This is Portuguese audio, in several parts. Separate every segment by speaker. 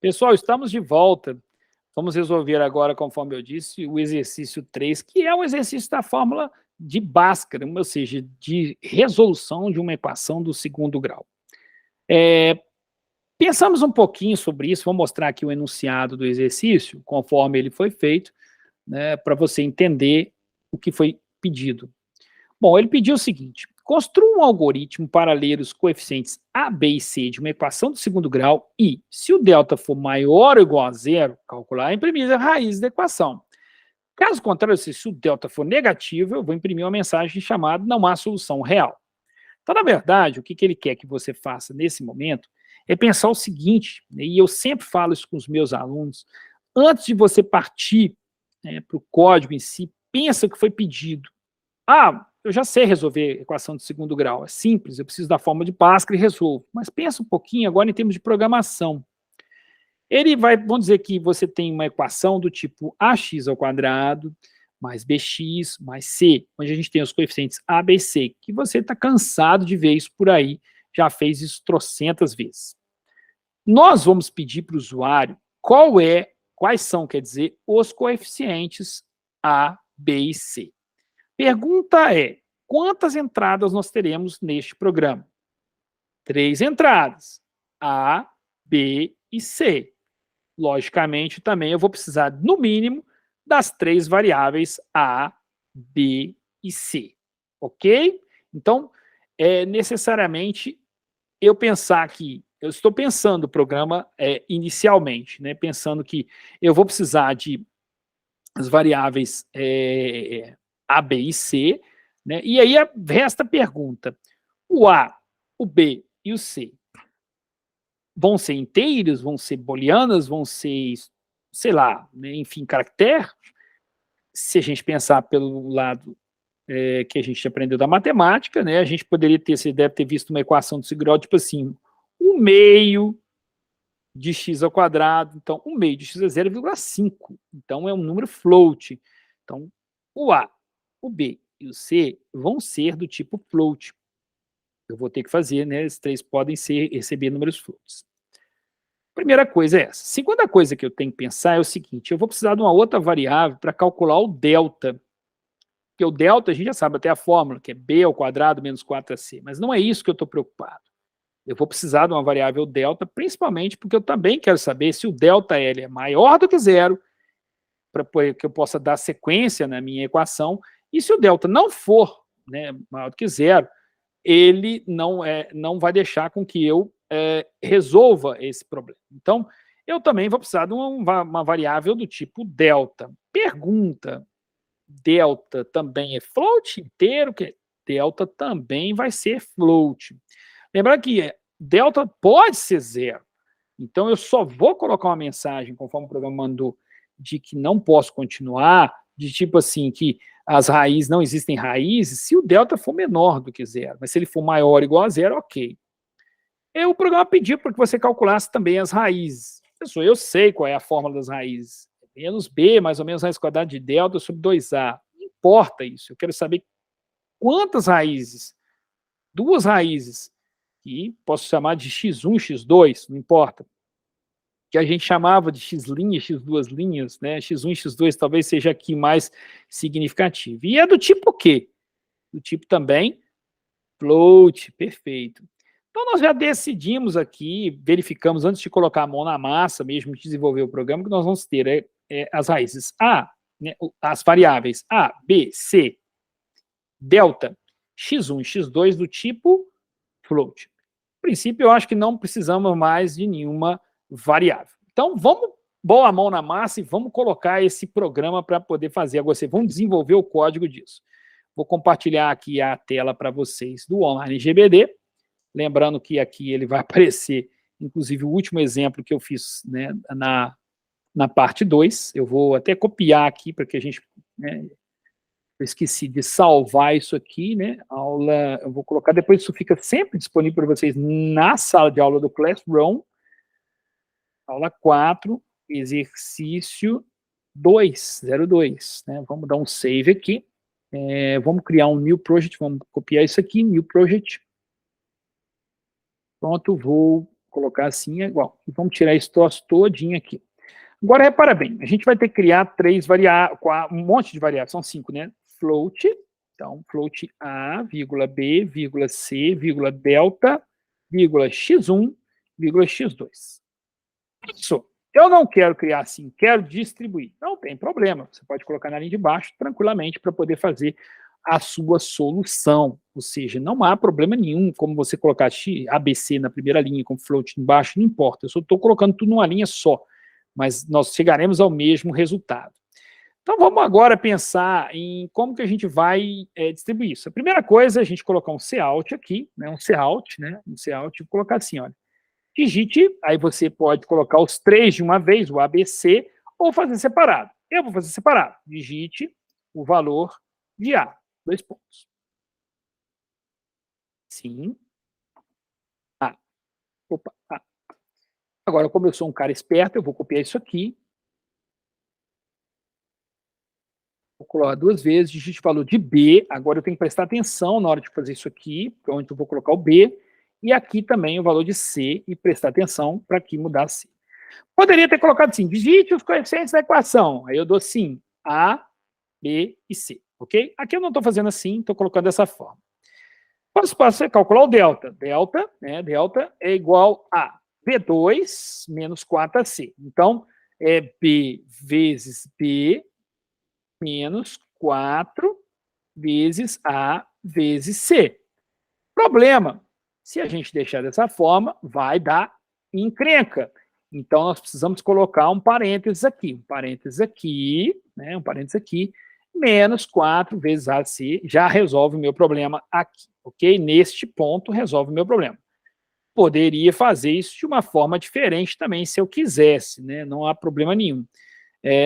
Speaker 1: Pessoal, estamos de volta. Vamos resolver agora, conforme eu disse, o exercício 3, que é o exercício da fórmula de Bhaskara, ou seja, de resolução de uma equação do segundo grau. Pensamos um pouquinho sobre isso, vou mostrar aqui o enunciado do exercício, conforme ele foi feito, né, para você entender o que foi pedido. Bom, ele pediu o seguinte: construa um algoritmo para ler os coeficientes A, B e C de uma equação do segundo grau e, se o delta for maior ou igual a zero, calcular e imprimir a raiz da equação. Caso contrário, se o delta for negativo, eu vou imprimir uma mensagem chamada não há solução real. Então, na verdade, o que ele quer que você faça nesse momento é pensar o seguinte, e eu sempre falo isso com os meus alunos: antes de você partir para o código em si, pensa o que foi pedido. Eu já sei resolver equação de segundo grau, é simples, eu preciso da fórmula de Bhaskara e resolvo. Mas pensa um pouquinho agora em termos de programação. Vamos dizer que você tem uma equação do tipo ax ao quadrado, mais bx, mais c, onde a gente tem os coeficientes a, b e c, que você está cansado de ver isso por aí, já fez isso trocentas vezes. Nós vamos pedir para o usuário quais são, quer dizer, os coeficientes a, b e c. Pergunta é: quantas entradas nós teremos neste programa? 3 entradas, A, B e C. Logicamente, também eu vou precisar, no mínimo, das 3 variáveis A, B e C. Ok? Então, necessariamente, eu estou pensando o programa inicialmente, né, pensando que eu vou precisar de as variáveis A, B e C, né? E aí resta a pergunta: o A, o B e o C vão ser inteiros, vão ser booleanas, vão ser, sei lá, né, enfim, caractere? Se a gente pensar pelo lado que a gente aprendeu da matemática, né, a gente poderia você deve ter visto uma equação do segundo grau, tipo assim, 1/2 de x ao quadrado, então 1/2 de x é 0,5, então é um número float. Então, o A, o B e o C vão ser do tipo float. Eu vou ter que fazer, né? Esses 3 podem receber números floats. Primeira coisa é essa. Segunda coisa que eu tenho que pensar é o seguinte: eu vou precisar de uma outra variável para calcular o delta. Porque o delta, a gente já sabe até a fórmula, que é b ao quadrado menos 4ac. Mas não é isso que eu estou preocupado. Eu vou precisar de uma variável delta, principalmente porque eu também quero saber se o delta L é maior do que zero, para que eu possa dar sequência na minha equação, e se o delta não for, né, maior do que zero, ele não vai deixar com que eu resolva esse problema. Então, eu também vou precisar de uma variável do tipo delta. Pergunta: delta também é float inteiro? Que delta também vai ser float. Lembrando que delta pode ser zero. Então, eu só vou colocar uma mensagem, conforme o programa mandou, de que não posso continuar, de tipo assim, que as raízes não existem raízes, se o delta for menor do que zero. Mas se ele for maior ou igual a zero, ok. O programa pediu para que você calculasse também as raízes. Eu sei qual é a fórmula das raízes. Menos b, mais ou menos, raiz quadrada de delta sobre 2a. Não importa isso. Eu quero saber quantas raízes. 2 raízes. Que posso chamar de x1, x2, não importa. Que a gente chamava de x' x duas linhas, né? X1 e x2 talvez seja aqui mais significativo. E é do tipo quê? Do tipo também float, perfeito. Então nós já decidimos aqui, verificamos antes de colocar a mão na massa, mesmo de desenvolver o programa, que nós vamos ter as raízes A, né, as variáveis A, B, C, delta, x1 e x2 do tipo float. No princípio, eu acho que não precisamos mais de nenhuma variável. Então, vamos pôr a mão na massa e vamos colocar esse programa para poder fazer. Agora, vamos desenvolver o código disso. Vou compartilhar aqui a tela para vocês do Online GBD. Lembrando que aqui ele vai aparecer, inclusive, o último exemplo que eu fiz, né, na parte 2. Eu vou até copiar aqui para que a gente... Né, eu esqueci de salvar isso aqui, né? Aula, eu vou colocar, depois isso fica sempre disponível para vocês na sala de aula do Classroom. Aula 4, exercício 202, né? Vamos dar um save aqui. Vamos criar um new project, vamos copiar isso aqui, new project. Pronto, vou colocar assim é igual. E vamos tirar esse troço todinho aqui. Agora, repara bem, a gente vai ter que criar três variáveis, um monte de variáveis, são 5, né? Float, então, float A, vírgula B, vírgula C, vírgula delta, vírgula x1, vírgula x2. Isso. Eu não quero criar assim, quero distribuir. Não tem problema, você pode colocar na linha de baixo tranquilamente para poder fazer a sua solução. Ou seja, não há problema nenhum como você colocar ABC na primeira linha com float embaixo, não importa. Eu só estou colocando tudo numa linha só, mas nós chegaremos ao mesmo resultado. Então, vamos agora pensar em como que a gente vai distribuir isso. A primeira coisa é a gente colocar um cout aqui, né, um cout, vou colocar assim, olha, digite, aí você pode colocar os três de uma vez, o ABC, ou fazer separado. Eu vou fazer separado. Digite o valor de A, 2 pontos. Sim. A. Opa, A. Agora, como eu sou um cara esperto, eu vou copiar isso aqui. Vou colocar 2 vezes, digite o valor de B. Agora eu tenho que prestar atenção na hora de fazer isso aqui, onde eu vou colocar o B. E aqui também o valor de C, e prestar atenção para aqui mudar C. Poderia ter colocado assim, digite os coeficientes da equação. Aí eu dou sim, A, B e C, ok? Aqui eu não estou fazendo assim, estou colocando dessa forma. Posso calcular o delta. Delta é igual a B2 menos 4AC. Então, é B vezes B menos 4 vezes A vezes C. Problema, se a gente deixar dessa forma, vai dar encrenca. Então, nós precisamos colocar um parênteses aqui, né, menos 4 vezes AC, já resolve o meu problema aqui, ok? Neste ponto, resolve o meu problema. Poderia fazer isso de uma forma diferente também, se eu quisesse, né? Não há problema nenhum.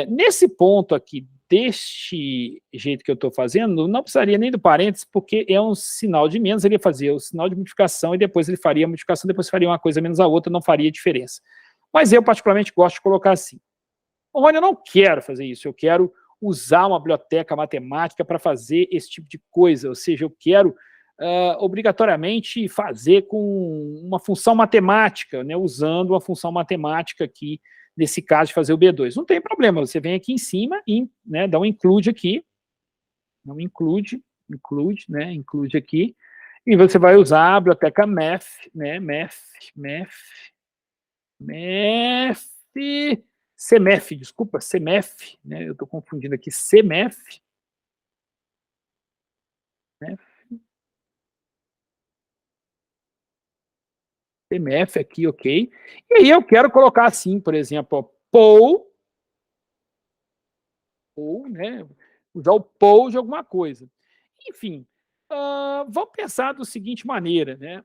Speaker 1: Nesse ponto aqui, deste jeito que eu estou fazendo, não precisaria nem do parênteses, porque é um sinal de menos, ele ia fazer o sinal de multiplicação e depois ele faria a multiplicação, depois faria uma coisa menos a outra, não faria diferença. Mas eu, particularmente, gosto de colocar assim. Rony, eu não quero fazer isso, eu quero usar uma biblioteca matemática para fazer esse tipo de coisa, ou seja, eu quero obrigatoriamente fazer com uma função matemática, né, usando uma função matemática aqui, nesse caso de fazer o B2. Não tem problema, você vem aqui em cima e né, dá um include aqui, não include aqui, e você vai usar a biblioteca math, né, CMF, desculpa, CMF, né, eu estou confundindo aqui, CMF, CMF aqui, ok, e aí eu quero colocar assim, por exemplo, poll, né, usar o poll de alguma coisa. Enfim, vamos pensar da seguinte maneira, né,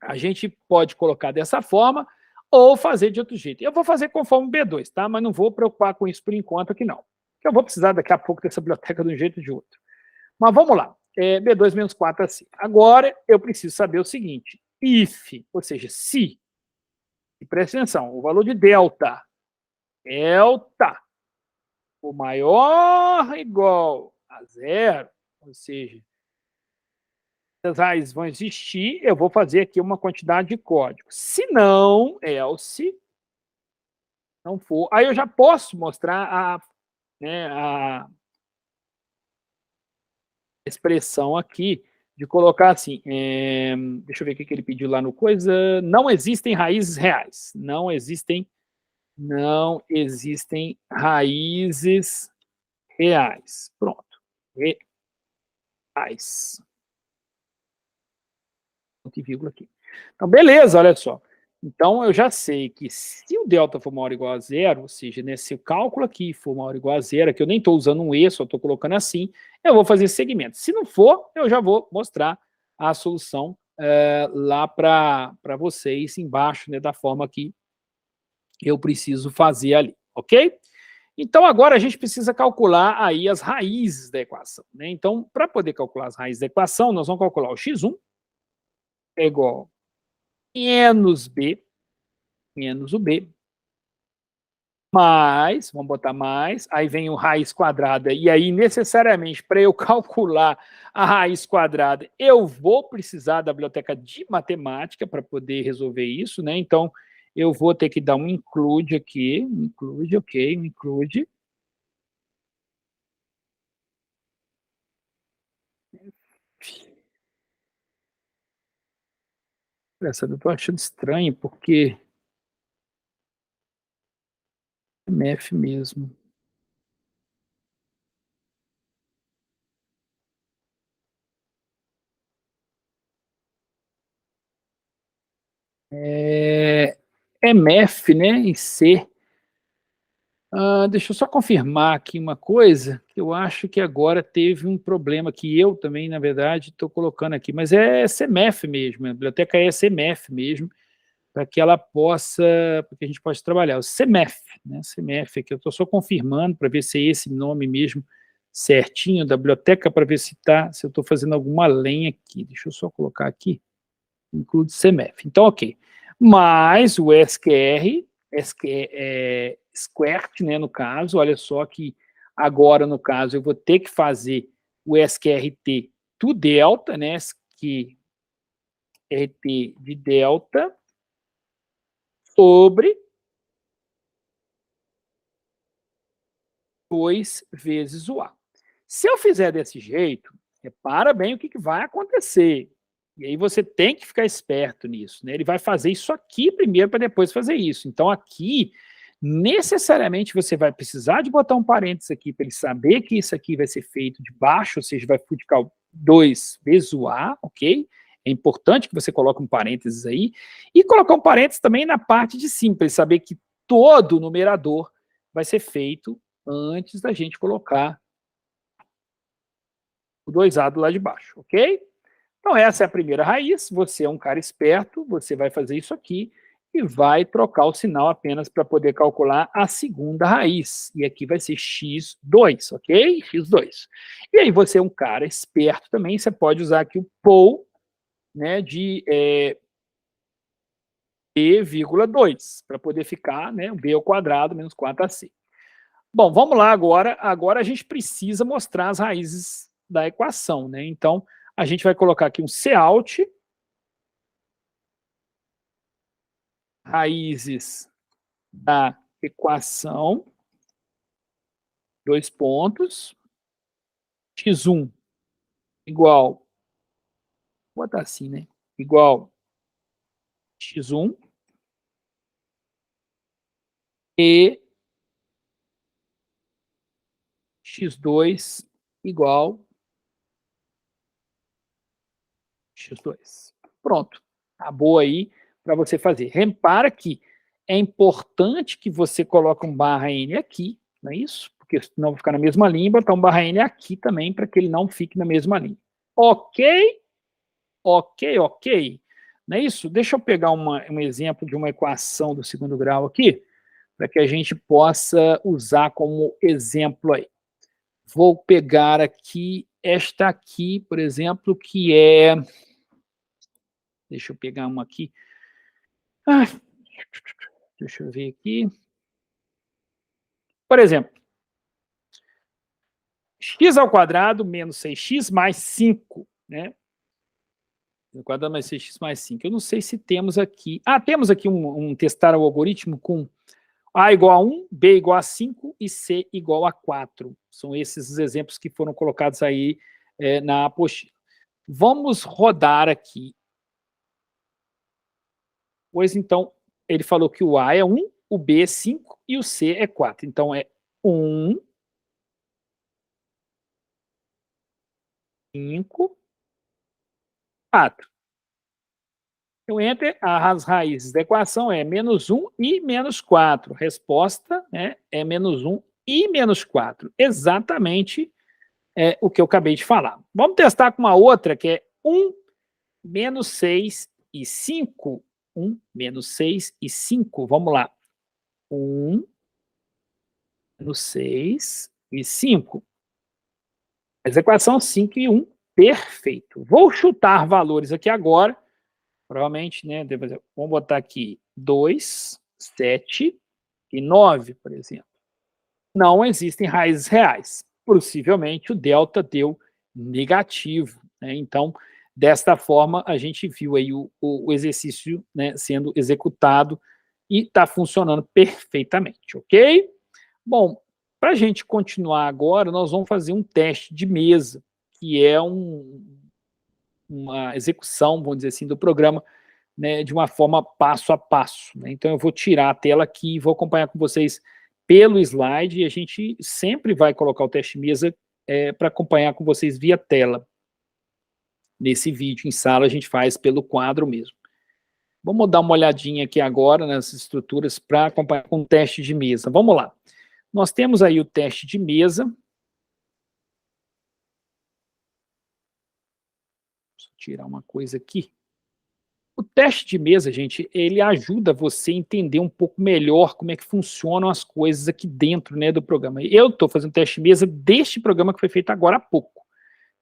Speaker 1: a gente pode colocar dessa forma ou fazer de outro jeito. Eu vou fazer conforme o B2, tá? Mas não vou preocupar com isso por enquanto aqui não. Eu vou precisar daqui a pouco dessa biblioteca de um jeito ou de outro. Mas vamos lá. B2 menos 4AC. Agora eu preciso saber o seguinte. If, ou seja, se, e presta atenção, o valor de delta, o maior ou igual a zero, ou seja, as raízes vão existir, eu vou fazer aqui uma quantidade de código. Se não, else, não for, aí eu já posso mostrar a expressão aqui de colocar assim, deixa eu ver o que ele pediu lá no coisa, não existem raízes reais, não existem raízes reais, pronto, reais. Vírgula aqui. Então, beleza, olha só. Então, eu já sei que se o delta for maior ou igual a zero, ou seja, né, se o cálculo aqui for maior ou igual a zero, que eu nem estou usando um E, só estou colocando assim, eu vou fazer esse segmento. Se não for, eu já vou mostrar a solução lá para vocês embaixo, né, da forma que eu preciso fazer ali, ok? Então, agora a gente precisa calcular aí as raízes da equação, né? Então, para poder calcular as raízes da equação, nós vamos calcular o x1 é igual a menos o B mais, vamos botar mais, aí vem o raiz quadrada, e aí necessariamente para eu calcular a raiz quadrada, eu vou precisar da biblioteca de matemática para poder resolver isso, né? Então, eu vou ter que dar um include aqui, include, ok, um include. Essa eu tô achando estranho, porque é MF mesmo. É MF, né, em C. Deixa eu só confirmar aqui uma coisa, que eu acho que agora teve um problema que eu também, na verdade, estou colocando aqui, mas é CMF mesmo, a biblioteca é CMF mesmo, para que ela possa, para que a gente possa trabalhar. O CMF, né? CMF aqui, eu estou só confirmando para ver se é esse nome mesmo certinho da biblioteca, para ver se tá, se eu estou fazendo alguma lenha aqui. Deixa eu só colocar aqui, include CMF. Então, ok. Mas o SQR, Squart, né, no caso, olha só que agora, no caso, eu vou ter que fazer o SQRT do delta, né, SQRT de delta sobre 2 vezes o A. Se eu fizer desse jeito, repara bem o que vai acontecer. E aí você tem que ficar esperto nisso, né? Ele vai fazer isso aqui primeiro para depois fazer isso. Então aqui, necessariamente você vai precisar de botar um parênteses aqui para ele saber que isso aqui vai ser feito de baixo, ou seja, vai multiplicar 2 vezes o A, ok? É importante que você coloque um parênteses aí. E colocar um parênteses também na parte de cima, para ele saber que todo o numerador vai ser feito antes da gente colocar o 2A do lado de baixo, ok? Então, essa é a primeira raiz. Você é um cara esperto, você vai fazer isso aqui e vai trocar o sinal apenas para poder calcular a segunda raiz. E aqui vai ser x2, ok? x2. E aí você é um cara esperto também, você pode usar aqui o POU, né, de b,2, para poder ficar, né, b ao quadrado menos 4ac. Bom, vamos lá agora. Agora a gente precisa mostrar as raízes da equação, né? Então, a gente vai colocar aqui um Cout, raízes da equação, 2 pontos, x1 igual, vou botar assim, né? Igual x1 e x2 igual x2. Pronto, acabou aí para você fazer. Repara que é importante que você coloque um barra N aqui, não é isso? Porque senão vai ficar na mesma linha, botar um barra N aqui também, para que ele não fique na mesma linha. Ok? Ok, ok. Não é isso? Deixa eu pegar um exemplo de uma equação do segundo grau aqui, para que a gente possa usar como exemplo aí. Vou pegar aqui esta aqui, por exemplo, que é... Deixa eu pegar uma aqui. Deixa eu ver aqui. Por exemplo, x ao quadrado menos 6x mais 5, né? Ao quadrado mais 6x mais 5. Eu não sei se temos aqui... temos aqui um testar o algoritmo com A igual a 1, B igual a 5 e C igual a 4. São esses os exemplos que foram colocados aí na apostila. Vamos rodar aqui. Pois então, ele falou que o A é 1, o B é 5 e o C é 4. Então, é 1, 5, 4. Então, entre as raízes da equação é menos 1 e menos 4. Resposta, né, é menos 1 e menos 4. Exatamente o que eu acabei de falar. Vamos testar com uma outra, que é 1, menos 6 e 5. 1, menos 6 e 5. Vamos lá. 1, menos 6 e 5. Essa equação 5 e 1, perfeito. Vou chutar valores aqui agora. Provavelmente, né? Vamos botar aqui 2, 7, 9, por exemplo, não existem raízes reais. Possivelmente o delta deu negativo, né? Então, desta forma, a gente viu aí o exercício, né, sendo executado e está funcionando perfeitamente, ok? Bom, para a gente continuar agora, nós vamos fazer um teste de mesa, que é uma execução, vamos dizer assim, do programa, né, de uma forma passo a passo, né? Então eu vou tirar a tela aqui e vou acompanhar com vocês pelo slide, e a gente sempre vai colocar o teste mesa para acompanhar com vocês via tela. Nesse vídeo em sala a gente faz pelo quadro mesmo. Vamos dar uma olhadinha aqui agora nas estruturas para acompanhar com o teste de mesa. Vamos lá. Nós temos aí o teste de mesa. Deixa eu tirar uma coisa aqui. O teste de mesa, gente, ele ajuda você a entender um pouco melhor como é que funcionam as coisas aqui dentro, né, do programa. Eu estou fazendo teste de mesa deste programa que foi feito agora há pouco,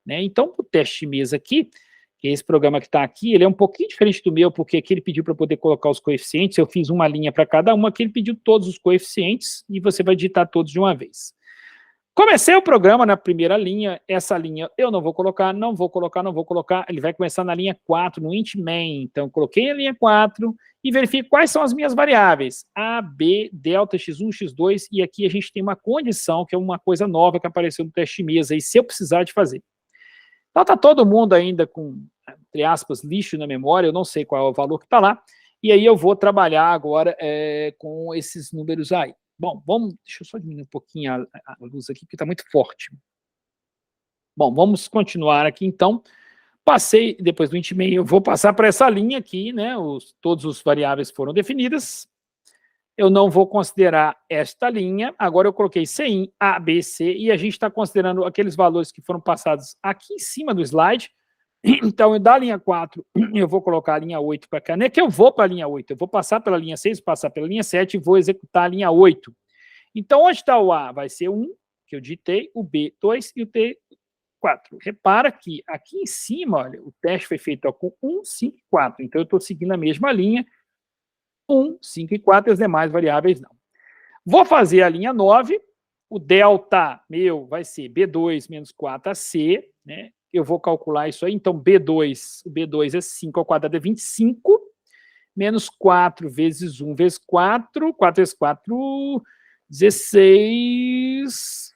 Speaker 1: né? Então, o teste de mesa aqui, que é esse programa que está aqui, ele é um pouquinho diferente do meu, porque aqui ele pediu para poder colocar os coeficientes, eu fiz uma linha para cada uma, aqui ele pediu todos os coeficientes, e você vai digitar todos de uma vez. Comecei o programa na primeira linha, essa linha eu não vou colocar, ele vai começar na linha 4, no int main, então coloquei a linha 4 e verifico quais são as minhas variáveis, A, B, delta, x1, x2, e aqui a gente tem uma condição, que é uma coisa nova que apareceu no teste mesa, e se eu precisar de fazer. Então está todo mundo ainda com, entre aspas, lixo na memória, eu não sei qual é o valor que está lá, e aí eu vou trabalhar agora com esses números aí. Bom, deixa eu só diminuir um pouquinho a luz aqui, porque está muito forte. Bom, vamos continuar aqui, então. Passei, depois do int main, eu vou passar para essa linha aqui, né? Todos os variáveis foram definidas. Eu não vou considerar esta linha. Agora eu coloquei CIN, A, B, C, e a gente está considerando aqueles valores que foram passados aqui em cima do slide. Então, da linha 4, eu vou colocar a linha 8 para cá. Não é que eu vou para a linha 8, eu vou passar pela linha 6, passar pela linha 7 e vou executar a linha 8. Então, onde está o A? Vai ser 1, que eu digitei, o B, 2 e o T, 4. Repara que aqui em cima, olha, o teste foi feito com 1, 5 e 4. Então, eu estou seguindo a mesma linha, 1, 5 e 4, e as demais variáveis não. Vou fazer a linha 9, o delta meu vai ser B2 menos 4AC, né? Eu vou calcular isso aí, então o B2 é 5 ao quadrado é 25, menos 4 vezes 1 vezes 4, 4 vezes 4, 16,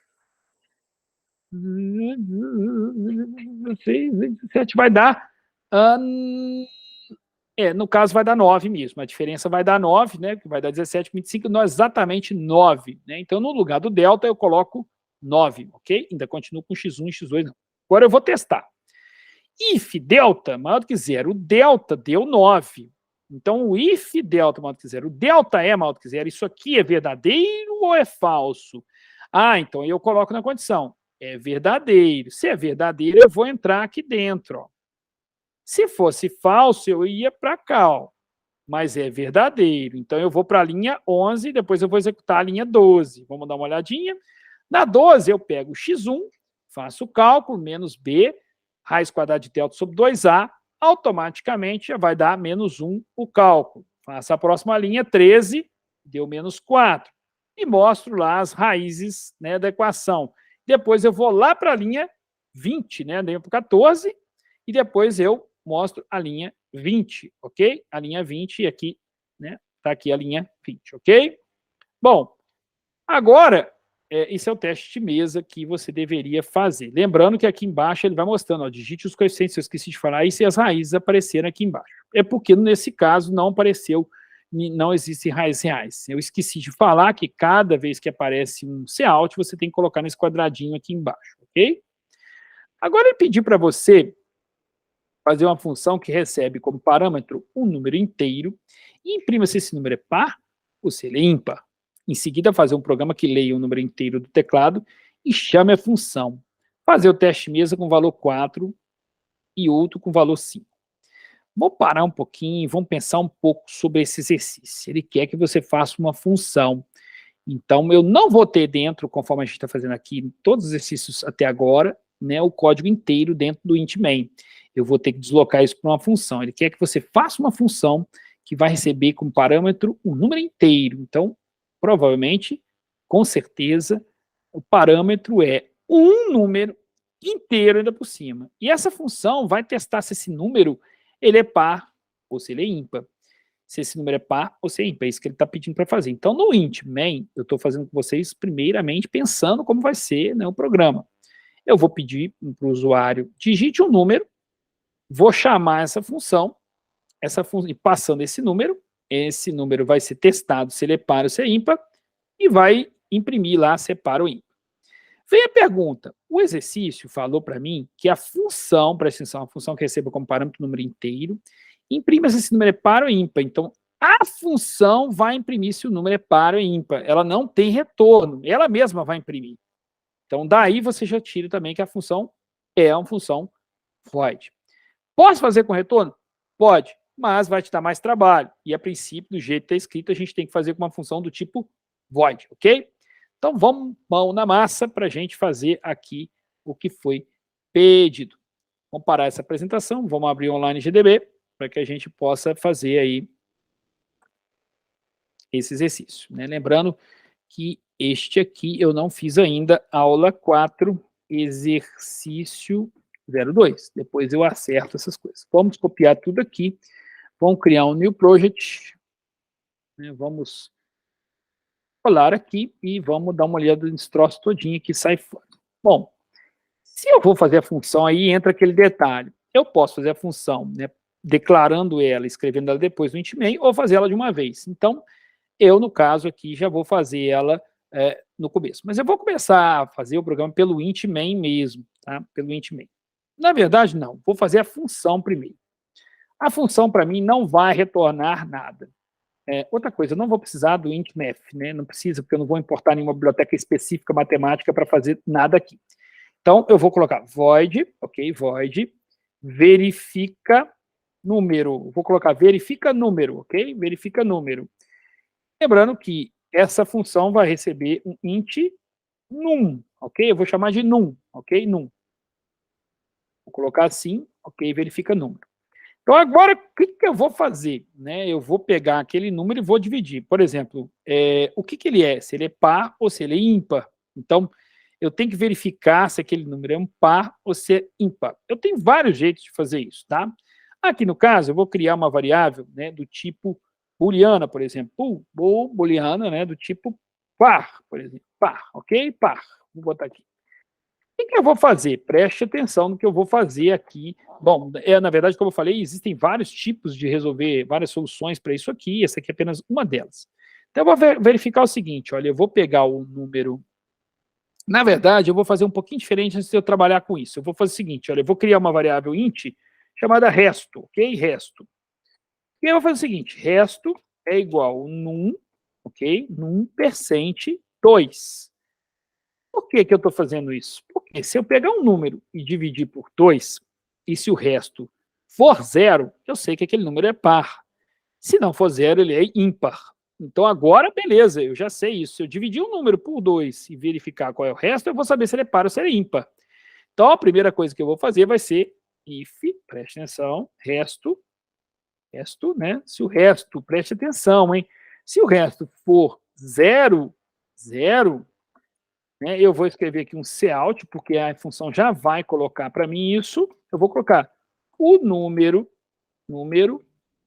Speaker 1: 17 vai dar, no caso vai dar 9 mesmo, a diferença vai dar 9, né, que vai dar 17, 25, não exatamente 9, né, então no lugar do delta eu coloco 9, ok? Ainda continuo com x1 e x2 não. Agora eu vou testar. If delta maior do que zero, o delta deu 9. Então, o if delta maior do que zero, o delta é maior do que zero, isso aqui é verdadeiro ou é falso? Ah, então eu coloco na condição, é verdadeiro. Se é verdadeiro, eu vou entrar aqui dentro. Ó. Se fosse falso, eu ia para cá, ó. Mas é verdadeiro. Então, eu vou para a linha 11 e depois eu vou executar a linha 12. Vamos dar uma olhadinha. Na 12, eu pego o x1, faço o cálculo, menos b, raiz quadrada de delta sobre 2a, automaticamente já vai dar menos 1 o cálculo. Faço a próxima linha, 13, deu menos 4. E mostro lá as raízes, né, da equação. Depois eu vou lá para a linha 20, né, dei para 14, e depois eu mostro a linha 20, ok? A linha 20, e aqui, né, está aqui a linha 20, ok? Bom, agora... esse é o teste de mesa que você deveria fazer. Lembrando que aqui embaixo ele vai mostrando, ó, digite os coeficientes, eu esqueci de falar, e se as raízes apareceram aqui embaixo. É porque nesse caso não apareceu, não existem raízes reais. Eu esqueci de falar que cada vez que aparece um cout, você tem que colocar nesse quadradinho aqui embaixo, ok? Agora ele pediu para você fazer uma função que recebe como parâmetro um número inteiro e imprima se esse número é par ou se ele é ímpar. Em seguida, fazer um programa que leia o número inteiro do teclado e chame a função. Fazer o teste mesa com valor 4 e outro com valor 5. Vamos parar um pouquinho, vamos pensar um pouco sobre esse exercício. Ele quer que você faça uma função. Então, eu não vou ter dentro, conforme a gente está fazendo aqui, todos os exercícios até agora, né, o código inteiro dentro do int main. Eu vou ter que deslocar isso para uma função. Ele quer que você faça uma função que vai receber como parâmetro um número inteiro. Então, provavelmente, com certeza, o parâmetro é um número inteiro ainda por cima. E essa função vai testar se esse número ele é par ou se ele é ímpar. Se esse número é par ou se é ímpar. É isso que ele está pedindo para fazer. Então, no int main, eu estou fazendo com vocês, primeiramente, pensando como vai ser, né, o programa. Eu vou pedir para o usuário, digite um número, vou chamar essa função, e passando esse número vai ser testado se ele é par ou se é ímpar, e vai imprimir lá se é par ou ímpar. Vem a pergunta, o exercício falou para mim que a função, presta atenção, a função que receba como parâmetro o número inteiro, imprima se esse número é par ou ímpar. Então, a função vai imprimir se o número é par ou ímpar. Ela não tem retorno, ela mesma vai imprimir. Então, daí você já tira também que a função é uma função void. Posso fazer com retorno? Pode, mas vai te dar mais trabalho. E, a princípio, do jeito que está escrito, a gente tem que fazer com uma função do tipo void, ok? Então, vamos mão na massa para a gente fazer aqui o que foi pedido. Vamos parar essa apresentação, vamos abrir online GDB para que a gente possa fazer aí esse exercício, né? Lembrando que este aqui eu não fiz ainda, aula 4, exercício 02. Depois eu acerto essas coisas. Vamos copiar tudo aqui, vamos criar um new project, né? Vamos colar aqui e vamos dar uma olhada nesse troço todinho que sai fora. Bom, se eu vou fazer a função, aí entra aquele detalhe. Eu posso fazer a função, né, declarando ela, escrevendo ela depois no int main, ou fazer ela de uma vez. Então, eu, no caso aqui, já vou fazer ela no começo. Mas eu vou começar a fazer o programa pelo int main mesmo, tá? Pelo int main. Na verdade, não. Vou fazer a função primeiro. A função, para mim, não vai retornar nada. Outra coisa, eu não vou precisar do intmath, né? Não precisa, porque eu não vou importar nenhuma biblioteca específica matemática para fazer nada aqui. Então, eu vou colocar void, ok, void, verifica número. Vou colocar verifica número, ok? Verifica número. Lembrando que essa função vai receber um int num, ok? Eu vou chamar de num, ok? Num. Vou colocar assim, ok, verifica número. Então, agora, o que eu vou fazer? Né? Eu vou pegar aquele número e vou dividir. Por exemplo, o que ele é? Se ele é par ou se ele é ímpar. Então, eu tenho que verificar se aquele número é um par ou se é ímpar. Eu tenho vários jeitos de fazer isso, tá? Aqui, no caso, eu vou criar uma variável, né, do tipo booleana, por exemplo. Booleana, né, do tipo par, por exemplo. Par, ok? Par. Vou botar aqui. O que eu vou fazer? Preste atenção no que eu vou fazer aqui. Bom, na verdade, como eu falei, existem vários tipos de resolver, várias soluções para isso aqui, essa aqui é apenas uma delas. Então, eu vou verificar o seguinte, olha, eu vou pegar o número... Na verdade, eu vou fazer um pouquinho diferente antes de eu trabalhar com isso. Eu vou fazer o seguinte, olha, eu vou criar uma variável int chamada resto, ok? Resto. E eu vou fazer o seguinte, resto é igual a num, ok? Num percent 2. Por que eu estou fazendo isso? Porque se eu pegar um número e dividir por 2, e se o resto for 0, eu sei que aquele número é par. Se não for 0, ele é ímpar. Então, agora, beleza, eu já sei isso. Se eu dividir um número por 2 e verificar qual é o resto, eu vou saber se ele é par ou se ele é ímpar. Então, a primeira coisa que eu vou fazer vai ser if, preste atenção, resto, né? Se o resto, preste atenção, hein? Se o resto for 0, 0, né, eu vou escrever aqui um cout, porque a função já vai colocar para mim isso. Eu vou colocar o número,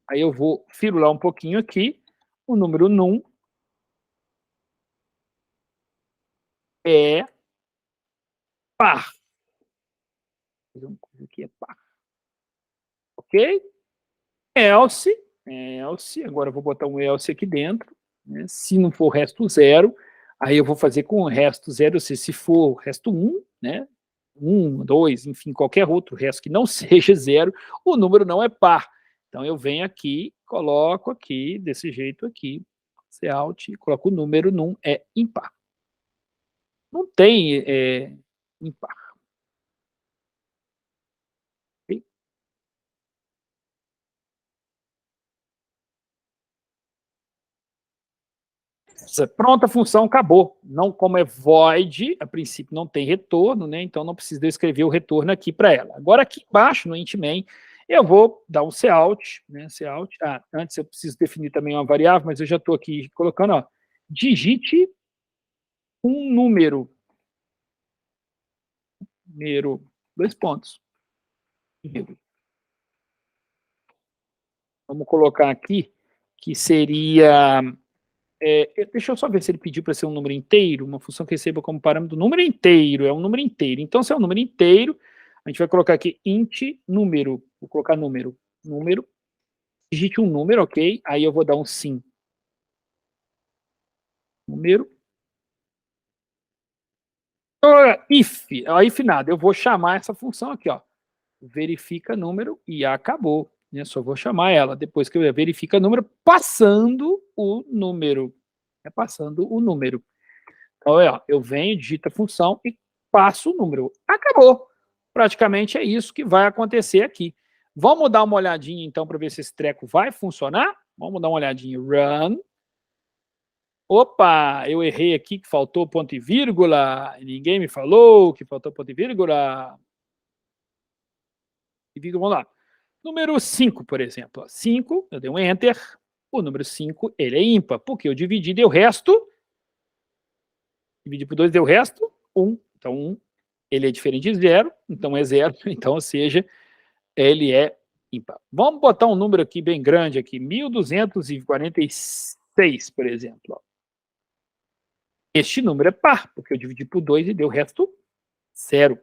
Speaker 1: aí eu vou firular um pouquinho aqui, o número num é par. Aqui é par. Ok? Else, agora eu vou botar um else aqui dentro, né, se não for resto 0, aí eu vou fazer com o resto 0, se for resto 1, né, 1, 2, enfim, qualquer outro resto que não seja 0, o número não é par. Então, eu venho aqui, coloco aqui, desse jeito aqui, cout, coloco o número num é impar. Não tem impar. Okay? Pronto, a função acabou. Não, como é void, a princípio não tem retorno, né? Então não precisa eu escrever o retorno aqui para ela. Agora aqui embaixo, no int main, eu vou dar um cout, né? Cout. Antes eu preciso definir também uma variável, mas eu já estou aqui colocando, ó, digite um número, dois pontos. Vamos colocar aqui que seria... deixa eu só ver se ele pediu para ser um número inteiro, uma função que receba como parâmetro número inteiro, é um número inteiro. Então, se é um número inteiro, a gente vai colocar aqui int número, vou colocar número, digite um número, ok? Aí eu vou dar um sim. Número. If nada, eu vou chamar essa função aqui, ó. Verifica número e acabou. Né? Só vou chamar ela depois que eu verifica número, passando o número. Passando o número. Então, ó, eu venho, digito a função e passo o número. Acabou. Praticamente é isso que vai acontecer aqui. Vamos dar uma olhadinha, então, para ver se esse treco vai funcionar? Vamos dar uma olhadinha. Run. Opa, eu errei aqui que faltou ponto e vírgula. Ninguém me falou que faltou ponto e vírgula. Vamos lá. Número 5, por exemplo. 5, eu dei um enter. O número 5, ele é ímpar, porque eu dividi, deu resto. Dividi por 2, deu resto. 1. Então, 1, ele é diferente de 0, então é 0. Então, ou seja, ele é ímpar. Vamos botar um número aqui bem grande, aqui, 1246, por exemplo. Ó. Este número é par, porque eu dividi por 2 e deu resto 0.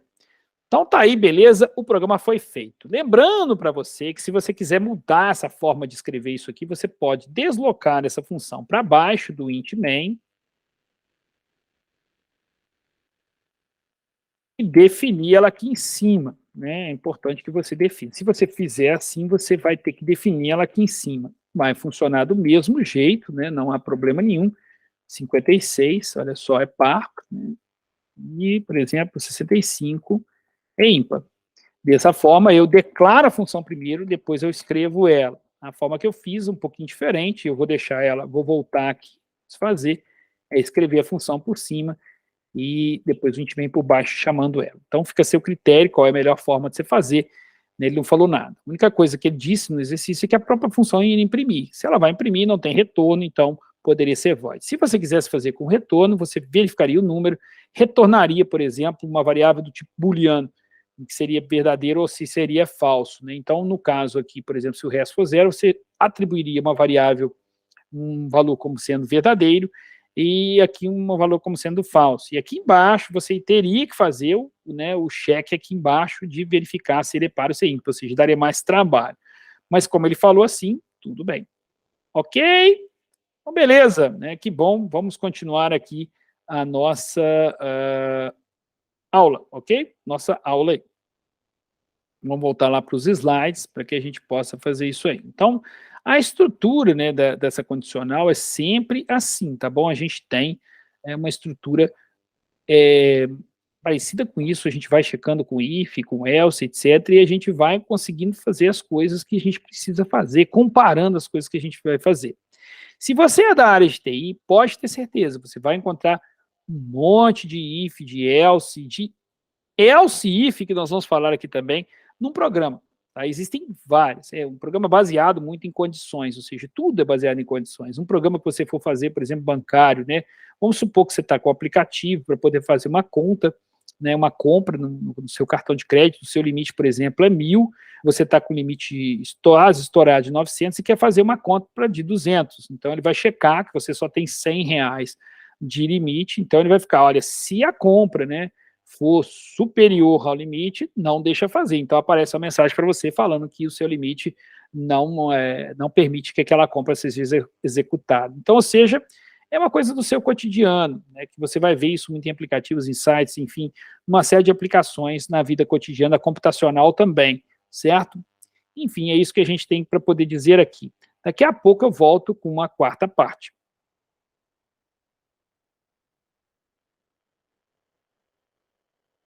Speaker 1: Então tá aí, beleza, o programa foi feito. Lembrando para você que se você quiser mudar essa forma de escrever isso aqui, você pode deslocar essa função para baixo do int main e definir ela aqui em cima. Né? É importante que você defina. Se você fizer assim, você vai ter que definir ela aqui em cima. Vai funcionar do mesmo jeito, né? Não há problema nenhum. 56, olha só, é par. Né? E, por exemplo, 65 é ímpar. Dessa forma, eu declaro a função primeiro, depois eu escrevo ela. A forma que eu fiz, um pouquinho diferente, eu vou deixar ela, vou voltar aqui, fazer, é escrever a função por cima e depois a gente vem por baixo chamando ela. Então, fica a seu critério qual é a melhor forma de você fazer. Ele não falou nada. A única coisa que ele disse no exercício é que a própria função ia imprimir. Se ela vai imprimir, não tem retorno, então poderia ser void. Se você quisesse fazer com retorno, você verificaria o número, retornaria, por exemplo, uma variável do tipo booleano, que seria verdadeiro ou se seria falso. Né? Então, no caso aqui, por exemplo, se o resto for 0, você atribuiria uma variável, um valor como sendo verdadeiro, e aqui um valor como sendo falso. E aqui embaixo você teria que fazer o check aqui embaixo de verificar se ele é par ou se é ímpar, ou seja, daria mais trabalho. Mas como ele falou assim, tudo bem. Ok? Então, beleza, né? Que bom. Vamos continuar aqui a nossa aula, ok? Nossa aula aí. Vamos voltar lá para os slides para que a gente possa fazer isso aí. Então, a estrutura, né, dessa condicional é sempre assim, tá bom? A gente tem uma estrutura parecida com isso, a gente vai checando com if, com else, etc., e a gente vai conseguindo fazer as coisas que a gente precisa fazer, comparando as coisas que a gente vai fazer. Se você é da área de TI, pode ter certeza, você vai encontrar um monte de if, de else if, que nós vamos falar aqui também, num programa. Tá? Existem vários. É um programa baseado muito em condições, ou seja, tudo é baseado em condições. Um programa que você for fazer, por exemplo, bancário, né? Vamos supor que você está com o aplicativo para poder fazer uma conta, né, uma compra no seu cartão de crédito, o seu limite, por exemplo, é 1.000, você está com o limite estourado de 900 e quer fazer uma conta de 200. Então, ele vai checar que você só tem R$100 de limite, então ele vai ficar, olha, se a compra, né, for superior ao limite, não deixa fazer. Então, aparece uma mensagem para você falando que o seu limite não permite que aquela compra seja executada. Então, ou seja, é uma coisa do seu cotidiano, né, que você vai ver isso muito em aplicativos, em sites, enfim, uma série de aplicações na vida cotidiana computacional também, certo? Enfim, é isso que a gente tem para poder dizer aqui. Daqui a pouco eu volto com uma quarta parte.